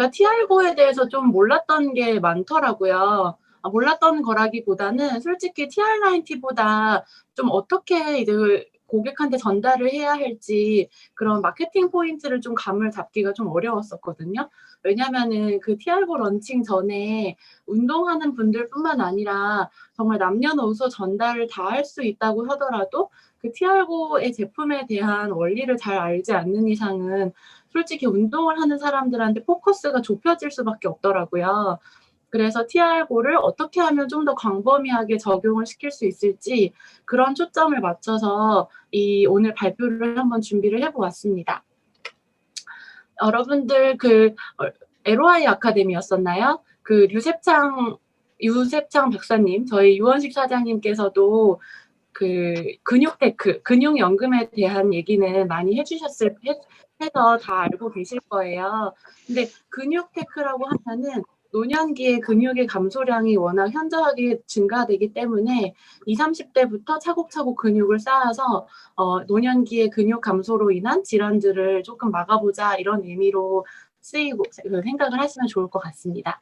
제가 티알고에 대해서 좀 몰랐던 게 많더라고요. 몰랐던 거라기보다는 솔직히 TR90보다 좀 어떻게 이제 고객한테 전달을 해야 할지 그런 마케팅 포인트를 좀 감을 잡기가 좀 어려웠었거든요. 왜냐면은 그 티알고 런칭 전에 운동하는 분들뿐만 아니라 정말 남녀노소 전달을 다 할 수 있다고 하더라도 그 티알고의 제품에 대한 원리를 잘 알지 않는 이상은 솔직히 운동을 하는 사람들한테 포커스가 좁혀질 수밖에 없더라고요. 그래서 TR고를 어떻게 하면 좀 더 광범위하게 적용을 시킬 수 있을지 그런 초점을 맞춰서 이 오늘 발표를 한번 준비를 해 보았습니다. 여러분들 LOI 아카데미였었나요? 그 유셉창 박사님, 저희 유원식 사장님께서도 그 근육테크, 근육연금에 대한 얘기는 많이 해서 다 알고 계실 거예요. 근데 근육테크라고 하면은 노년기에 근육의 감소량이 워낙 현저하게 증가되기 때문에 20, 30대부터 차곡차곡 근육을 쌓아서 노년기의 근육 감소로 인한 질환들을 조금 막아보자 이런 의미로 생각을 하시면 좋을 것 같습니다.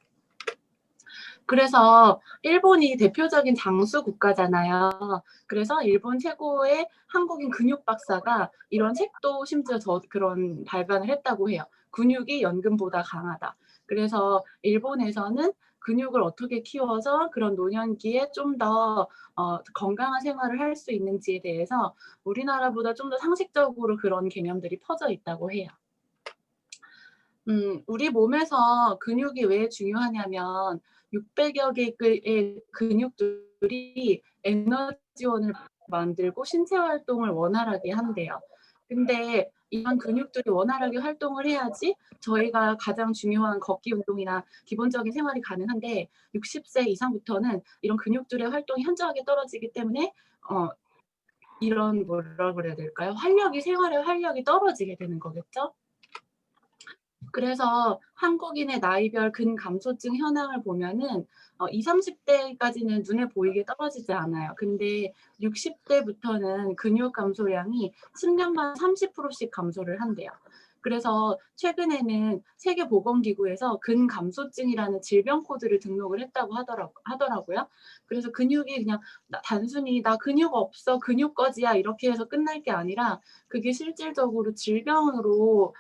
그래서 일본이 대표적인 장수 국가잖아요. 그래서 일본 최고의 한국인 근육 박사가 이런 책도 심지어 그런 발간을 했다고 해요. 근육이 연금보다 강하다. 그래서 일본에서는 근육을 어떻게 키워서 그런 노년기에 좀 더 건강한 생활을 할 수 있는지에 대해서 우리나라보다 좀 더 상식적으로 그런 개념들이 퍼져 있다고 해요. 우리 몸에서 근육이 왜 중요하냐면 600여 개의 근육들이 에너지원을 만들고 신체 활동을 원활하게 한대요. 근데 이런 근육들이 원활하게 활동을 해야지 저희가 가장 중요한 걷기 운동이나 기본적인 생활이 가능한데 60세 이상부터는 이런 근육들의 활동이 현저하게 떨어지기 때문에 이런 뭐라 그래야 될까요? 생활의 활력이 떨어지게 되는 거겠죠? 그래서 한국인의 나이별 근감소증 현황을 보면은 20, 30대까지는 눈에 보이게 떨어지지 않아요. 근데 60대부터는 근육 감소량이 10년간 30%씩 감소를 한대요. 그래서 최근에는 세계보건기구에서 근감소증이라는 질병 코드를 등록을 했다고 하더라고요. 그래서 근육이 그냥 단순히 나 근육 없어, 근육 거지야 이렇게 해서 끝날 게 아니라 그게 실질적으로 질병으로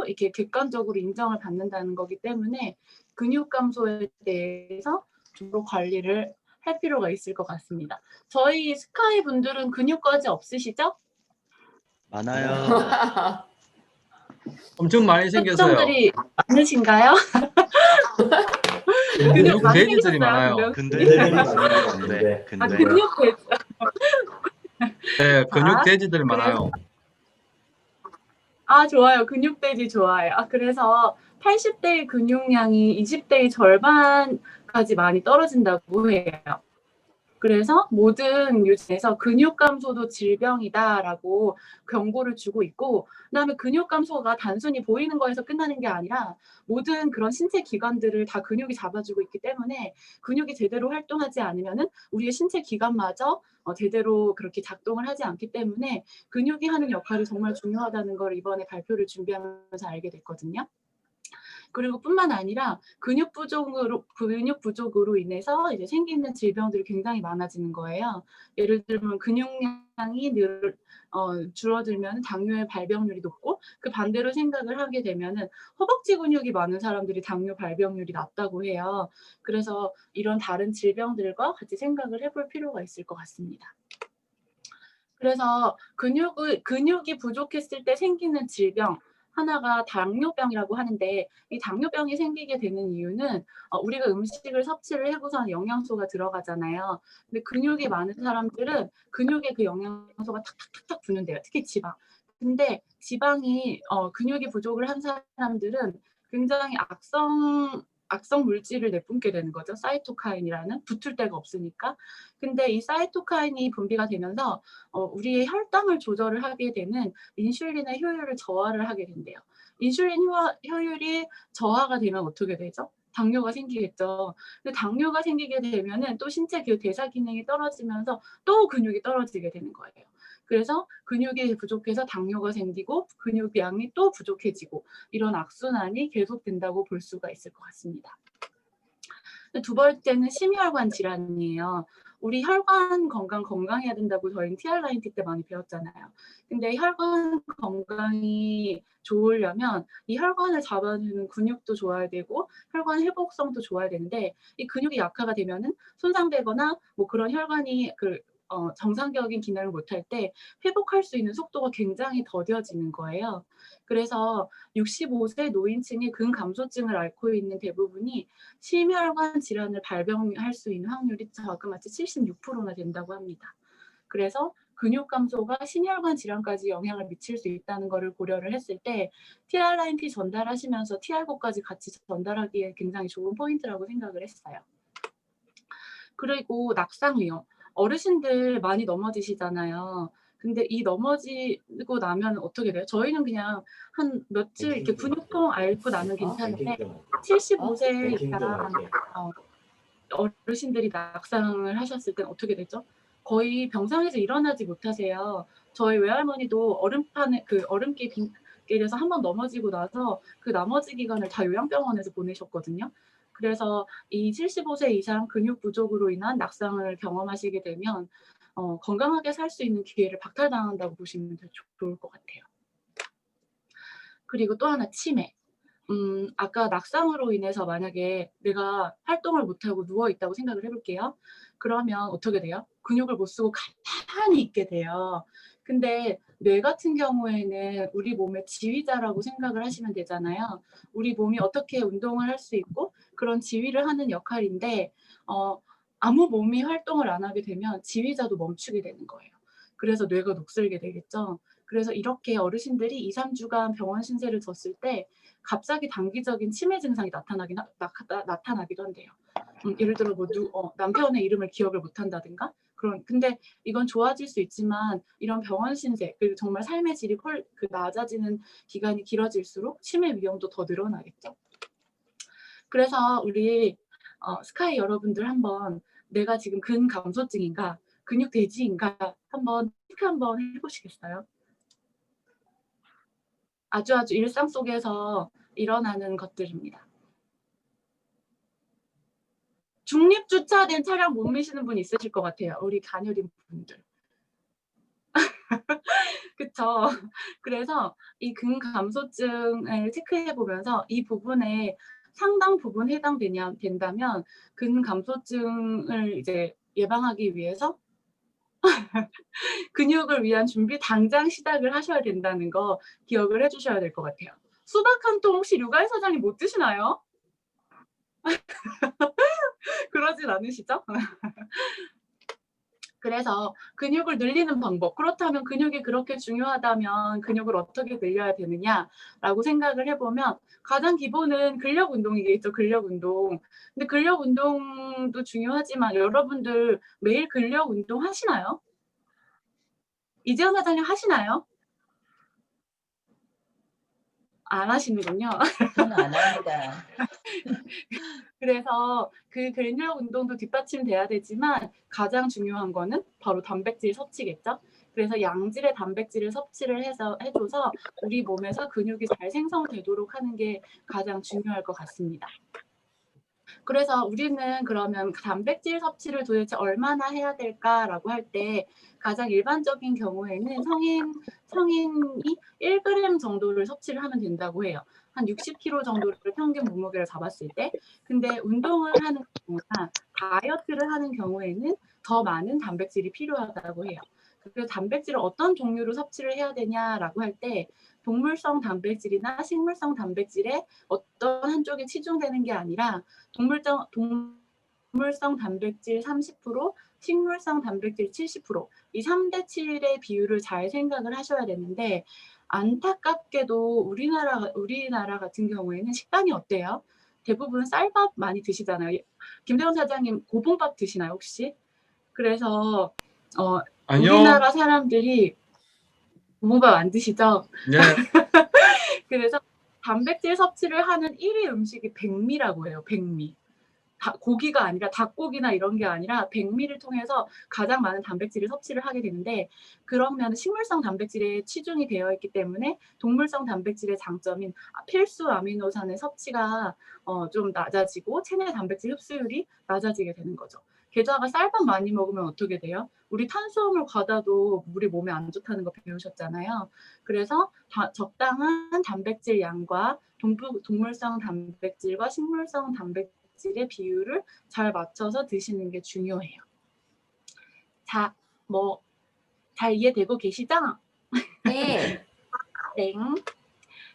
이렇게 객관적으로 인정을 받는다는 거기 때문에 근육 감소에 대해서 주로 관리를 할 필요가 있을 것 같습니다. 저희 스카이 분들은 근육까지 없으시죠? 많아요. 엄청 많이 생겼어요. 표정들이 많으신가요? 근육 많이 돼지들이 많아요. 생기셨어요, 근데 근육 돼지. 네, 근육 돼지들이 많아요. 좋아요. 근육돼지 좋아요. 그래서 80대의 근육량이 20대의 절반까지 많이 떨어진다고 해요. 그래서 모든 유전에서 근육 감소도 질병이다라고 경고를 주고 있고, 그다음에 근육 감소가 단순히 보이는 거에서 끝나는 게 아니라 모든 그런 신체 기관들을 다 근육이 잡아주고 있기 때문에 근육이 제대로 활동하지 않으면은 우리의 신체 기관마저 제대로 그렇게 작동을 하지 않기 때문에 근육이 하는 역할이 정말 중요하다는 걸 이번에 발표를 준비하면서 알게 됐거든요. 그리고 뿐만 아니라 근육 부족으로 인해서 이제 생기는 질병들이 굉장히 많아지는 거예요. 예를 들면 근육량이 줄어들면 당뇨의 발병률이 높고 그 반대로 생각을 하게 되면은 허벅지 근육이 많은 사람들이 당뇨 발병률이 낮다고 해요. 그래서 이런 다른 질병들과 같이 생각을 해볼 필요가 있을 것 같습니다. 그래서 근육이 부족했을 때 생기는 질병 하나가 당뇨병이라고 하는데 이 당뇨병이 생기게 되는 이유는 우리가 음식을 섭취를 해고선 영양소가 들어가잖아요. 근데 근육이 많은 사람들은 근육에 그 영양소가 탁탁탁탁 붙는데요. 특히 지방. 근데 지방이 근육이 부족을 한 사람들은 굉장히 악성 물질을 내뿜게 되는 거죠. 사이토카인이라는 붙을 데가 없으니까. 근데 이 사이토카인이 분비가 되면서 우리의 혈당을 조절을 하게 되는 인슐린의 효율을 저하를 하게 된대요. 인슐린 효율이 저하가 되면 어떻게 되죠? 당뇨가 생기겠죠. 근데 당뇨가 생기게 되면은 또 신체 대사 기능이 떨어지면서 또 근육이 떨어지게 되는 거예요. 그래서 근육이 부족해서 당뇨가 생기고 근육량이 또 부족해지고 이런 악순환이 계속된다고 볼 수가 있을 것 같습니다. 두 번째는 심혈관 질환이에요. 우리 혈관 건강해야 된다고 저희는 TR9T 때 많이 배웠잖아요. 근데 혈관 건강이 좋으려면 이 혈관을 잡아주는 근육도 좋아야 되고 혈관 회복성도 좋아야 되는데 이 근육이 약화가 되면은 손상되거나 뭐 그런 혈관이 정상적인 기능을 못할 때 회복할 수 있는 속도가 굉장히 더뎌지는 거예요. 그래서 65세 노인층의 근감소증을 앓고 있는 대부분이 심혈관 질환을 발병할 수 있는 확률이 자그마치 76%나 된다고 합니다. 그래서 근육 감소가 심혈관 질환까지 영향을 미칠 수 있다는 것을 고려를 했을 때 TR9T 전달하시면서 TR고까지 같이 전달하기에 굉장히 좋은 포인트라고 생각을 했어요. 그리고 낙상 위험. 어르신들 많이 넘어지시잖아요. 근데 이 넘어지고 나면 어떻게 돼요? 저희는 그냥 한 며칠 이렇게 근육통 앓고 나면 괜찮은데 75세 이상 어르신들이 낙상을 하셨을 땐 어떻게 되죠? 거의 병상에서 일어나지 못하세요. 저희 외할머니도 얼음길에서 한번 넘어지고 나서 그 나머지 기간을 다 요양병원에서 보내셨거든요. 그래서 이 75세 이상 근육 부족으로 인한 낙상을 경험하시게 되면 건강하게 살 수 있는 기회를 박탈당한다고 보시면 좋을 것 같아요. 그리고 또 하나 치매. 아까 낙상으로 인해서 만약에 내가 활동을 못하고 누워있다고 생각을 해볼게요. 그러면 어떻게 돼요? 근육을 못 쓰고 가만히 있게 돼요. 근데 뇌 같은 경우에는 우리 몸의 지휘자라고 생각을 하시면 되잖아요. 우리 몸이 어떻게 운동을 할 수 있고 그런 지휘를 하는 역할인데 아무 몸이 활동을 안 하게 되면 지휘자도 멈추게 되는 거예요. 그래서 뇌가 녹슬게 되겠죠. 그래서 이렇게 어르신들이 2, 3주간 병원 신세를 졌을 때 갑자기 단기적인 치매 증상이 나타나기도 한대요. 예를 들어 남편의 이름을 기억을 못한다든가 근데 이건 좋아질 수 있지만 이런 병원 신세 그리고 정말 삶의 질이 낮아지는 기간이 길어질수록 치매 위험도 더 늘어나겠죠. 그래서 우리 스카이 여러분들 한번 내가 지금 근감소증인가 근육 대지인가 한번 체크 한번 해보시겠어요? 아주 일상 속에서 일어나는 것들입니다. 중립주차된 차량 못 미시는 분 있으실 것 같아요. 우리 가녀린 분들. 그쵸? 그래서 이 근감소증을 체크해보면서 이 부분에 상당 부분 된다면 근감소증을 이제 예방하기 위해서 근육을 위한 준비 당장 시작을 하셔야 된다는 거 기억을 해주셔야 될 것 같아요. 수박 한 통 혹시 류가일 사장님 못 드시나요? 그러진 않으시죠? 그래서 근육을 늘리는 방법. 그렇다면 근육이 그렇게 중요하다면 근육을 어떻게 늘려야 되느냐라고 생각을 해보면 가장 기본은 근력 운동이겠죠. 근력 운동. 근데 근력 운동도 중요하지만 여러분들 매일 근력 운동 하시나요? 이재현 사장님 하시나요? 안 하시는군요. 저는 안 합니다. 그래서 그 근력 운동도 뒷받침돼야 되지만 가장 중요한 거는 바로 단백질 섭취겠죠. 그래서 양질의 단백질을 섭취를 해줘서 우리 몸에서 근육이 잘 생성되도록 하는 게 가장 중요할 것 같습니다. 그래서 우리는 그러면 단백질 섭취를 도대체 얼마나 해야 될까라고 할 때 가장 일반적인 경우에는 성인이 1g 정도를 섭취를 하면 된다고 해요. 한 60kg 정도를 평균 몸무게를 잡았을 때. 근데 운동을 하는 경우나 다이어트를 하는 경우에는 더 많은 단백질이 필요하다고 해요. 그래서 단백질을 어떤 종류로 섭취를 해야 되냐라고 할 때 동물성 단백질이나 식물성 단백질에 어떤 한쪽에 치중되는 게 아니라 동물성 단백질 30%, 식물성 단백질 70%, 이 3대 7의 비율을 잘 생각을 하셔야 되는데 안타깝게도 우리나라 같은 경우에는 식단이 어때요? 대부분 쌀밥 많이 드시잖아요. 김대원 사장님 고봉밥 드시나요 혹시? 그래서 아니요. 우리나라 사람들이 고봉밥 안 드시죠? 네. 그래서 단백질 섭취를 하는 1위 음식이 백미라고 해요. 백미. 고기가 아니라 닭고기나 이런 게 아니라 백미를 통해서 가장 많은 단백질을 섭취를 하게 되는데, 그러면 식물성 단백질에 치중이 되어 있기 때문에 동물성 단백질의 장점인 필수 아미노산의 섭취가 좀 낮아지고 체내 단백질 흡수율이 낮아지게 되는 거죠. 게다가 쌀밥 많이 먹으면 어떻게 돼요? 우리 탄수화물 과다도 우리 몸에 안 좋다는 거 배우셨잖아요. 그래서 적당한 단백질 양과 동물성 단백질과 식물성 단백질의 비율을 잘 맞춰서 드시는 게 중요해요. 자, 잘 이해되고 계시죠? 네. 땡.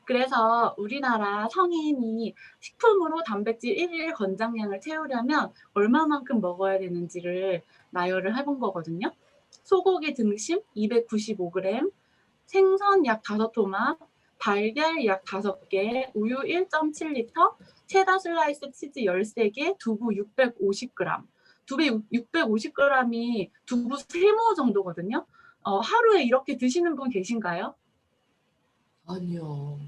그래서 우리나라 성인이 식품으로 단백질 1일 권장량을 채우려면 얼마만큼 먹어야 되는지를 나열을 해본 거거든요. 소고기 등심 295g, 생선 약 5토막, 달걀 약 5개, 우유 1.7리터, 체다 슬라이스 치즈 13개, 두부 650g. 두부 650g이 두부 3모 정도거든요. 하루에 이렇게 드시는 분 계신가요? 아니요.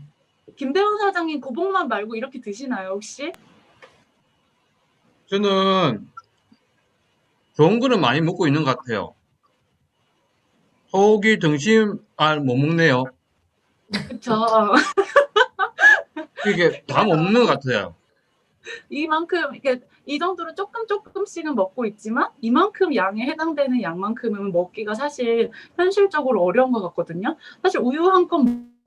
김대훈 사장님 고봉만 말고 이렇게 드시나요, 혹시? 저는 좋은 거는 많이 먹고 있는 것 같아요. 소고기 등심 못 먹네요. 그쵸. 이게 다 못 먹는 것 같아요. 이만큼, 이 정도로 조금씩은 먹고 있지만 이만큼 양에 해당되는 양만큼은 먹기가 사실 현실적으로 어려운 것 같거든요. 사실 우유 한 컵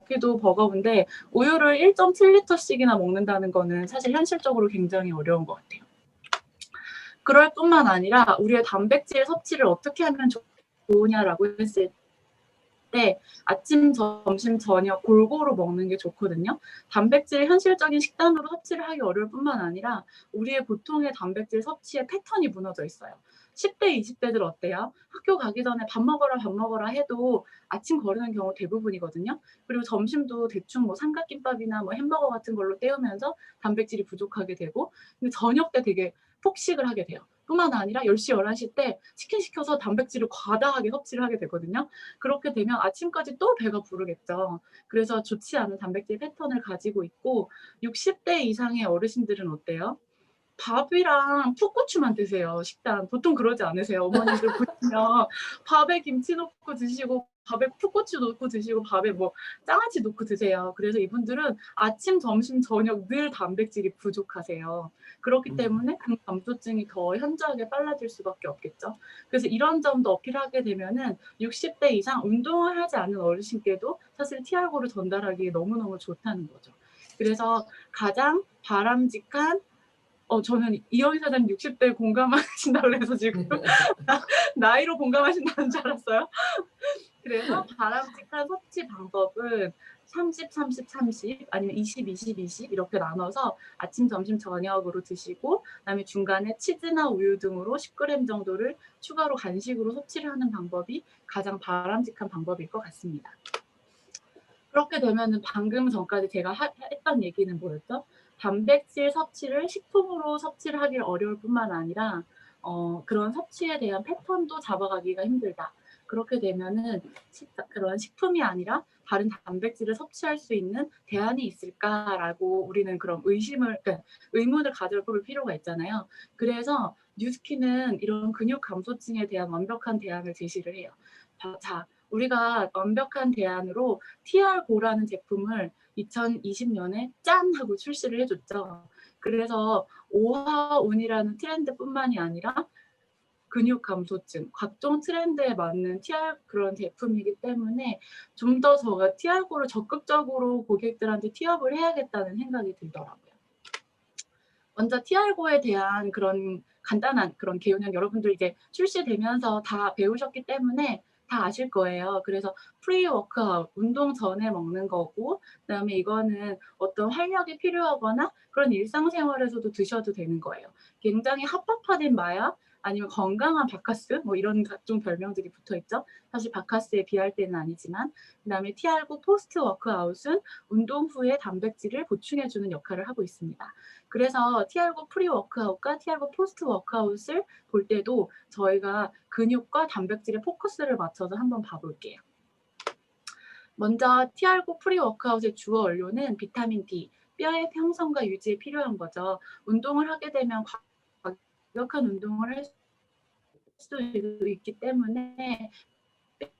먹기도 버거운데 우유를 1.7리터씩이나 먹는다는 거는 사실 현실적으로 굉장히 어려운 것 같아요. 그럴 뿐만 아니라 우리의 단백질 섭취를 어떻게 하면 좋으냐라고 했을 때 아침, 점심, 저녁 골고루 먹는 게 좋거든요. 단백질 현실적인 식단으로 섭취를 하기 어려울 뿐만 아니라 우리의 보통의 단백질 섭취의 패턴이 무너져 있어요. 10대, 20대들 어때요? 학교 가기 전에 밥 먹어라 해도 아침 거르는 경우 대부분이거든요. 그리고 점심도 대충 삼각김밥이나 햄버거 같은 걸로 때우면서 단백질이 부족하게 되고, 근데 저녁 때 되게 폭식을 하게 돼요. 뿐만 아니라 10시, 11시 때 치킨 시켜서 단백질을 과다하게 섭취를 하게 되거든요. 그렇게 되면 아침까지 또 배가 부르겠죠. 그래서 좋지 않은 단백질 패턴을 가지고 있고, 60대 이상의 어르신들은 어때요? 밥이랑 풋고추만 드세요, 식단. 보통 그러지 않으세요? 어머님들 보시면 밥에 김치 넣고 드시고 밥에 풋고추 넣고 드시고 밥에 장아찌 넣고 드세요. 그래서 이분들은 아침, 점심, 저녁 늘 단백질이 부족하세요. 그렇기 때문에 감소증이 더 현저하게 빨라질 수밖에 없겠죠. 그래서 이런 점도 어필하게 되면은 60대 이상 운동을 하지 않는 어르신께도 사실 TR고를 전달하기 너무너무 좋다는 거죠. 그래서 가장 바람직한 저는 이영희 사장님 60대 공감하신다고 해서 지금 나이로 공감하신다는 줄 알았어요. 그래서 바람직한 섭취 방법은 30, 30, 30 아니면 20, 20, 20 이렇게 나눠서 아침, 점심, 저녁으로 드시고, 그다음에 중간에 치즈나 우유 등으로 10g 정도를 추가로 간식으로 섭취를 하는 방법이 가장 바람직한 방법일 것 같습니다. 그렇게 되면은 방금 전까지 제가 했던 얘기는 뭐였죠? 단백질 섭취를 식품으로 섭취를 하기 어려울 뿐만 아니라 그런 섭취에 대한 패턴도 잡아가기가 힘들다. 그렇게 되면은 그런 식품이 아니라 다른 단백질을 섭취할 수 있는 대안이 있을까라고 우리는 그런 의문을 가져볼 필요가 있잖아요. 그래서 뉴스킨은 이런 근육 감소증에 대한 완벽한 대안을 제시를 해요. 자, 우리가 완벽한 대안으로 TR고라는 제품을 2020년에 짠 하고 출시를 해줬죠. 그래서 오하운이라는 트렌드뿐만이 아니라 근육 감소증, 각종 트렌드에 맞는 TR 그런 제품이기 때문에 좀 더 제가 TR고를 적극적으로 고객들한테 티업을 해야겠다는 생각이 들더라고요. 먼저 TR고에 대한 그런 간단한 그런 개요는 여러분들 이제 출시되면서 다 배우셨기 때문에 다 아실 거예요. 그래서 프리 워크아웃, 운동 전에 먹는 거고, 그다음에 이거는 어떤 활력이 필요하거나 그런 일상생활에서도 드셔도 되는 거예요. 굉장히 핫바파된 마약, 아니면 건강한 바카스, 이런 각종 별명들이 붙어 있죠. 사실 바카스에 비할 때는 아니지만, 그다음에 TR고 포스트 워크아웃은 운동 후에 단백질을 보충해주는 역할을 하고 있습니다. 그래서 TR고 프리 워크아웃과 TR고 포스트 워크아웃을 볼 때도 저희가 근육과 단백질에 포커스를 맞춰서 한번 봐볼게요. 먼저 TR고 프리 워크아웃의 주요 원료는 비타민 D, 뼈의 형성과 유지에 필요한 거죠. 운동을 하게 되면 과격한 운동을 할 수 있기 때문에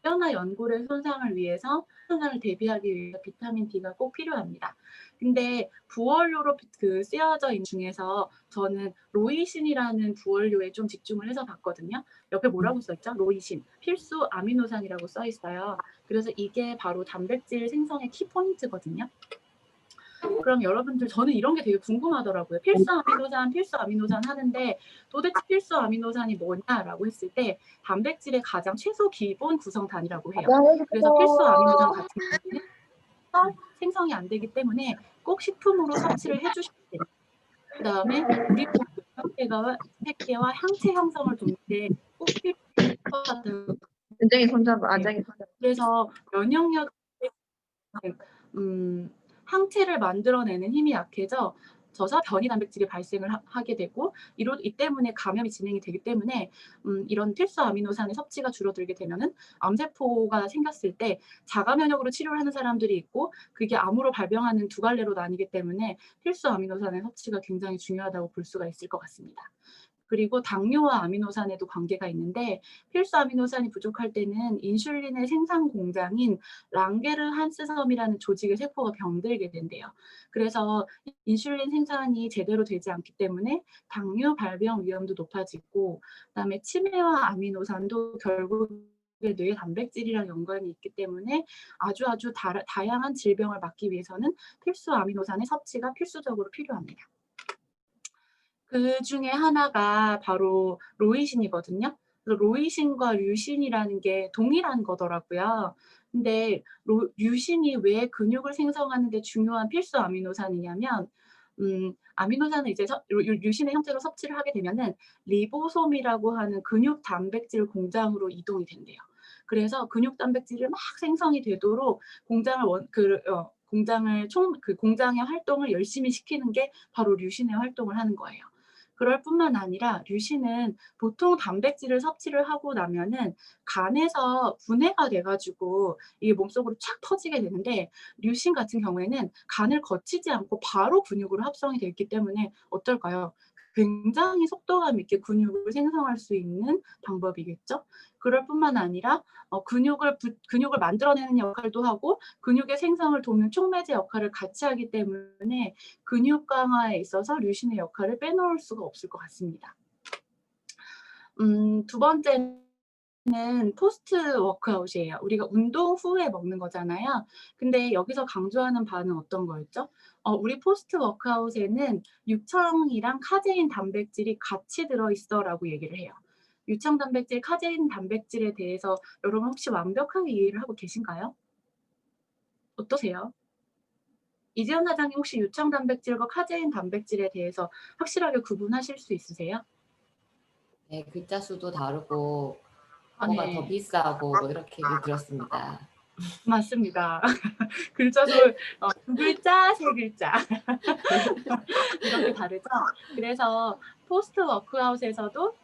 뼈나 연골의 손상을 위해서 손상을 대비하기 위해서 비타민 D가 꼭 필요합니다. 근데 부원료로 쓰여져 있는 중에서 저는 로이신이라는 부원료에 좀 집중을 해서 봤거든요. 옆에 뭐라고 써 있죠? 로이신, 필수 아미노산이라고 써 있어요. 그래서 이게 바로 단백질 생성의 키포인트거든요. 그럼 여러분들, 저는 이런 게 되게 궁금하더라고요. 필수 아미노산 하는데 도대체 필수 아미노산이 뭐냐라고 했을 때 단백질의 가장 최소 기본 구성단위라고 해요. 그래서 필수 아미노산 같은 경우는 생성이 안 되기 때문에 꼭 식품으로 섭취를 해주셔야 돼요. 그 다음에 우리 세계와 항체 형성을 돕는데 꼭 필요하다고 안정이 손잡아. 해요. 그래서 면역력 항체를 만들어내는 힘이 약해져서 변이 단백질이 발생을 하게 되고 이 때문에 감염이 진행이 되기 때문에 이런 필수 아미노산의 섭취가 줄어들게 되면은 암세포가 생겼을 때 자가 면역으로 치료를 하는 사람들이 있고 그게 암으로 발병하는 두 갈래로 나뉘기 때문에 필수 아미노산의 섭취가 굉장히 중요하다고 볼 수가 있을 것 같습니다. 그리고 당뇨와 아미노산에도 관계가 있는데 필수 아미노산이 부족할 때는 인슐린의 생산 공장인 랑게르한스섬이라는 조직의 세포가 병들게 된대요. 그래서 인슐린 생산이 제대로 되지 않기 때문에 당뇨 발병 위험도 높아지고 그다음에 치매와 아미노산도 결국 뇌 단백질이랑 연관이 있기 때문에 아주 다양한 질병을 막기 위해서는 필수 아미노산의 섭취가 필수적으로 필요합니다. 그 중에 하나가 바로 로이신이거든요. 그래서 로이신과 류신이라는 게 동일한 거더라고요. 근데 류신이 왜 근육을 생성하는 데 중요한 필수 아미노산이냐면 아미노산은 이제 류신의 형태로 섭취를 하게 되면은 리보솜이라고 하는 근육 단백질 공장으로 이동이 된대요. 그래서 근육 단백질이 막 생성이 되도록 공장의 활동을 열심히 시키는 게 바로 류신의 활동을 하는 거예요. 그럴 뿐만 아니라 류신은 보통 단백질을 섭취를 하고 나면은 간에서 분해가 돼가지고 이게 몸속으로 촥 퍼지게 되는데 류신 같은 경우에는 간을 거치지 않고 바로 근육으로 합성이 되기 때문에 어떨까요? 굉장히 속도감 있게 근육을 생성할 수 있는 방법이겠죠. 그럴 뿐만 아니라 근육을 만들어내는 역할도 하고 근육의 생성을 돕는 촉매제 역할을 같이 하기 때문에 근육 강화에 있어서 류신의 역할을 빼놓을 수가 없을 것 같습니다. 두 번째는 포스트 워크아웃이에요. 우리가 운동 후에 먹는 거잖아요. 근데 여기서 강조하는 바는 어떤 거였죠? 우리 포스트 워크아웃에는 유청이랑 카제인 단백질이 같이 들어있어라고 얘기를 해요. 유청 단백질, 카제인 단백질에 대해서 여러분 혹시 완벽하게 이해를 하고 계신가요? 어떠세요? 이지연 사장님 혹시 유청 단백질과 카제인 단백질에 대해서 확실하게 구분하실 수 있으세요? 네, 글자 수도 다르고 아, 뭐가 네. 더 비싸고 뭐 이렇게 얘기 들었습니다. 맞습니다. 글자 수 두 글자, 세 글자 이렇게 다르죠. 그래서 포스트 워크아웃에서도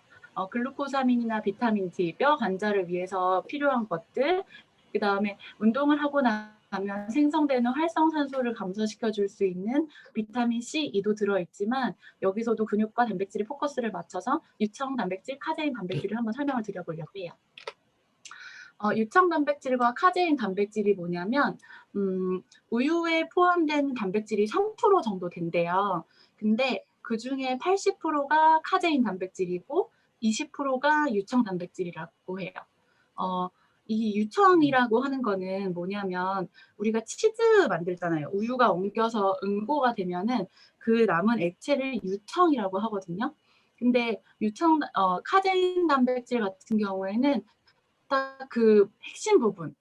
글루코사민이나 비타민 D, 뼈 관절을 위해서 필요한 것들, 그 다음에 운동을 하고 나면 생성되는 활성산소를 감소시켜 줄 수 있는 비타민 C, E도 들어있지만 여기서도 근육과 단백질이 포커스를 맞춰서 유청 단백질, 카제인 단백질을 한번 설명을 드려보려고 해요. 유청 단백질과 카제인 단백질이 뭐냐면 우유에 포함된 단백질이 3% 정도 된대요. 근데 그중에 80%가 카제인 단백질이고 20%가 유청 단백질이라고 해요. 이 유청이라고 하는 거는 뭐냐면 우리가 치즈 만들잖아요. 우유가 엉겨서 응고가 되면은 그 남은 액체를 유청이라고 하거든요. 근데 카제인 단백질 같은 경우에는 딱 그 핵심 부분,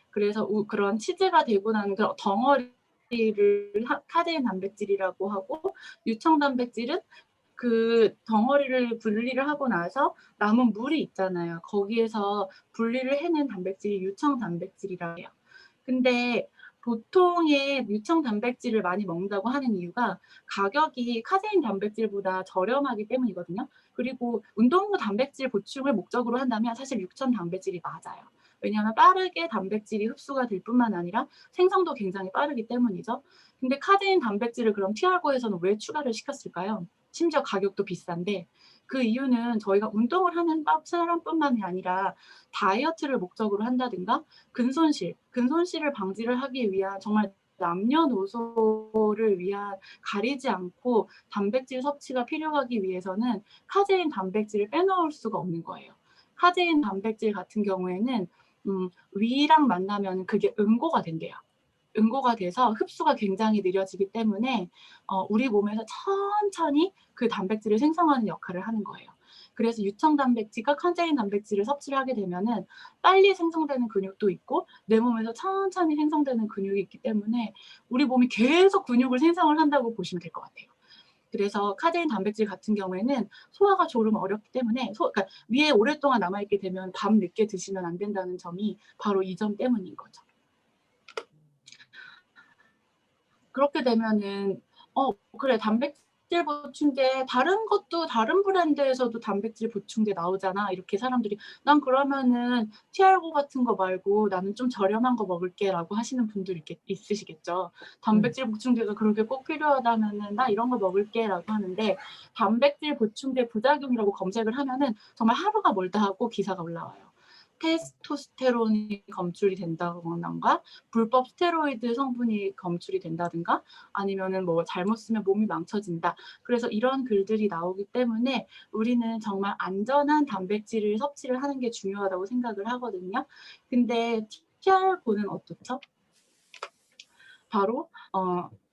그래서 그런 치즈가 되고 나는 그 덩어리를 카제인 단백질이라고 하고 유청 단백질은 그 덩어리를 분리를 하고 나서 남은 물이 있잖아요. 거기에서 분리를 해낸 단백질이 유청 단백질이라고 해요. 근데 보통의 유청 단백질을 많이 먹는다고 하는 이유가 가격이 카제인 단백질보다 저렴하기 때문이거든요. 그리고 운동 후 단백질 보충을 목적으로 한다면 사실 유청 단백질이 맞아요. 왜냐하면 빠르게 단백질이 흡수가 될 뿐만 아니라 생성도 굉장히 빠르기 때문이죠. 근데 카제인 단백질을 그럼 TR고에서는 왜 추가를 시켰을까요? 심지어 가격도 비싼데 그 이유는 저희가 운동을 하는 사람뿐만이 아니라 다이어트를 목적으로 한다든가 근손실을 방지를 하기 위한 정말 남녀노소를 위한 가리지 않고 단백질 섭취가 필요하기 위해서는 카제인 단백질을 빼놓을 수가 없는 거예요. 카제인 단백질 같은 경우에는 위랑 만나면 그게 응고가 된대요. 응고가 돼서 흡수가 굉장히 느려지기 때문에 우리 몸에서 천천히 그 단백질을 생성하는 역할을 하는 거예요. 그래서 유청 단백질과 카제인 단백질을 섭취를 하게 되면은 빨리 생성되는 근육도 있고 내 몸에서 천천히 생성되는 근육이 있기 때문에 우리 몸이 계속 근육을 생성을 한다고 보시면 될 것 같아요. 그래서 카제인 단백질 같은 경우에는 소화가 조금 어렵기 때문에 그러니까 위에 오랫동안 남아있게 되면 밤 늦게 드시면 안 된다는 점이 바로 이 점 때문인 거죠. 그렇게 되면은 그래 단백질 보충제 다른 것도 다른 브랜드에서도 단백질 보충제 나오잖아. 이렇게 사람들이 난 그러면은 TR고 같은 거 말고 나는 좀 저렴한 거 먹을게라고 하시는 분들 있으시겠죠. 단백질 보충제가 그렇게 꼭 필요하다면은 나 이런 거 먹을게라고 하는데 단백질 보충제 부작용이라고 검색을 하면은 정말 하루가 멀다 하고 기사가 올라와요. 테스토스테론이 검출이 된다던가 불법 스테로이드 성분이 검출이 된다든가 아니면은 뭐 잘못 쓰면 몸이 망쳐진다. 그래서 이런 글들이 나오기 때문에 우리는 정말 안전한 단백질을 섭취를 하는 게 중요하다고 생각을 하거든요. 근데 TR고는 어떻죠? 바로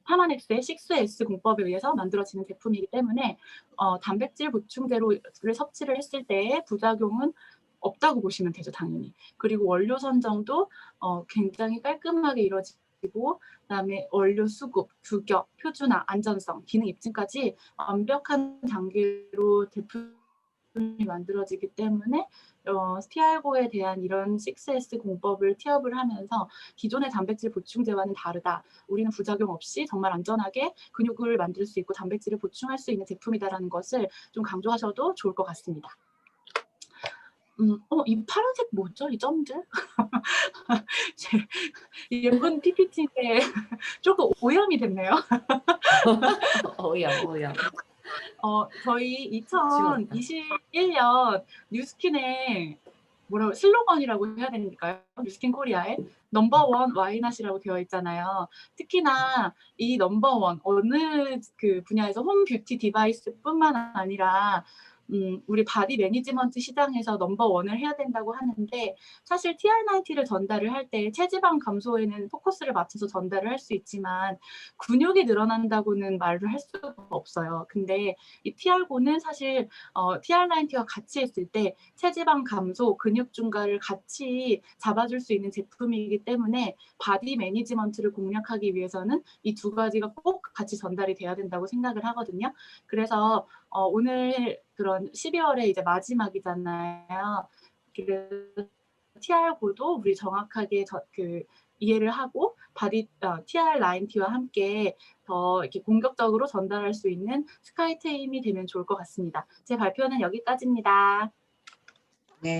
파마넥스의 6S 공법에 의해서 만들어지는 제품이기 때문에 단백질 보충제를 섭취를 했을 때의 부작용은 없다고 보시면 되죠, 당연히. 그리고 원료 선정도 굉장히 깔끔하게 이루어지고 그다음에 원료 수급, 규격, 표준화, 안전성, 기능 입증까지 완벽한 단계로 제품이 만들어지기 때문에 TR고에 대한 이런 6S 공법을 티업을 하면서 기존의 단백질 보충제와는 다르다. 우리는 부작용 없이 정말 안전하게 근육을 만들 수 있고 단백질을 보충할 수 있는 제품이다라는 것을 좀 강조하셔도 좋을 것 같습니다. 이 파란색 뭐죠? 이 점들? 예쁜 PPT인데 조금 오염이 됐네요. 오염. 저희 2021년 뉴스킨의 슬로건이라고 해야 되니까요. 뉴스킨 코리아의 넘버원 와이낫이라고 되어 있잖아요. 특히나 이 넘버원 어느 그 분야에서 홈 뷰티 디바이스뿐만 아니라 우리 바디 매니지먼트 시장에서 넘버원을 해야 된다고 하는데 사실 TR90를 전달을 할 때 체지방 감소에는 포커스를 맞춰서 전달을 할 수 있지만 근육이 늘어난다고는 말을 할 수가 없어요. 근데 이 TR고는 사실 TR90와 같이 했을 때 체지방 감소, 근육 증가를 같이 잡아줄 수 있는 제품이기 때문에 바디 매니지먼트를 공략하기 위해서는 이 두 가지가 꼭 같이 전달이 돼야 된다고 생각을 하거든요. 그래서 오늘 그런 12월에 이제 마지막이잖아요. 그래서 TR고도 우리 정확하게 이해를 하고 TR90T와 함께 더 이렇게 공격적으로 전달할 수 있는 스카이테임이 되면 좋을 것 같습니다. 제 발표는 여기까지입니다. 네.